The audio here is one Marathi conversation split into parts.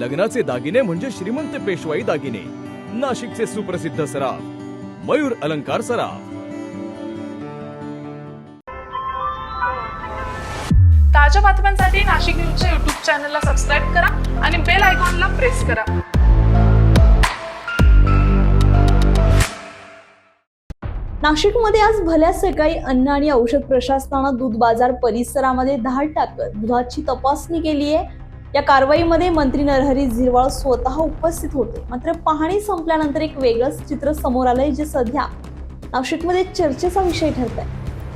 लग्नाचे दागिने म्हणजे श्रीमंत पेशवाई दागिने. नाशिकचे सुप्रसिद्ध सराफ मयूर अलंकार सराफ. ताज्या बातम्यांसाठी नाशिक न्यूजच्या YouTube चॅनलला सबस्क्राईब करा आणि बेल आयकॉनला प्रेस करा. नाशिकमध्ये आज भल्या सकाळी अन्न आणि औषध प्रशासनानं दूध बाजार परिसरामध्ये धाड टाकत दुधाची तपासणी केली आहे. या कारवाईमध्ये मंत्री नरहरी झिरवाळ स्वतः उपस्थित होते. मात्र पाहणी संपल्यानंतर एक वेगळंच चित्र समोर आलंय, जे सध्या नाशिकमध्ये चर्चेचा विषय ठरत आहे.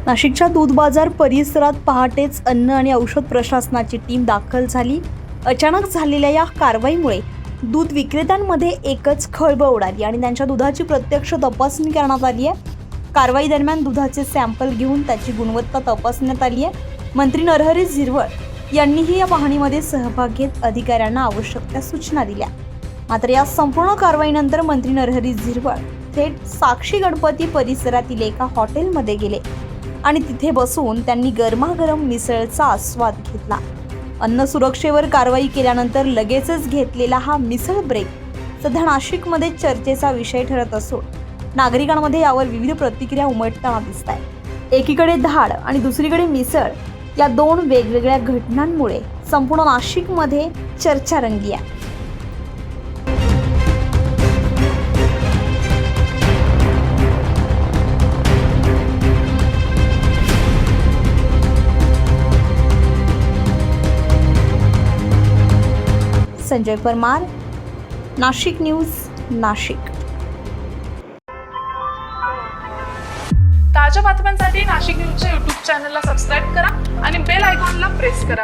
नाशिकच्या दूध बाजार परिसरात पहाटेच अन्न आणि औषध प्रशासनाची टीम दाखल झाली. अचानक झालेल्या या कारवाईमुळे दूध विक्रेत्यांमध्ये एकच खळबळ उडाली आणि त्यांच्या दुधाची प्रत्यक्ष तपासणी करण्यात आली आहे. कारवाई दरम्यान दुधाचे सॅम्पल घेऊन त्याची गुणवत्ता तपासण्यात आली आहे. मंत्री नरहरी झिरवाळ यांनीही या पाहणीमध्ये सहभाग घेत अधिकाऱ्यांना आवश्यक त्या सूचना दिल्या. मात्र या संपूर्ण कारवाईनंतर मंत्री नरहरी झिरवाळ थेट साक्षी गणपती परिसरातील एका हॉटेलमध्ये गेले आणि तिथे बसून त्यांनी गरमागरम मिसळचा आस्वाद घेतला. अन्न सुरक्षेवर कारवाई केल्यानंतर लगेचच घेतलेला हा मिसळ ब्रेक सध्या नाशिकमध्ये चर्चेचा विषय ठरत असून नागरिकांमध्ये यावर विविध प्रतिक्रिया उमटताना दिसत आहे. एकीकडे धाड आणि दुसरीकडे मिसळ या दोन वेगवेगळ्या घटनांमुळे संपूर्ण नाशिकमध्ये चर्चा रंगली आहे. संजय परमार, नाशिक न्यूज, नाशिक. ताज्या बातम्यांसाठी नाशिक न्यूजच्या YouTube चॅनलला सबस्क्राईब करा आणि बेल आयकॉनला प्रेस करा.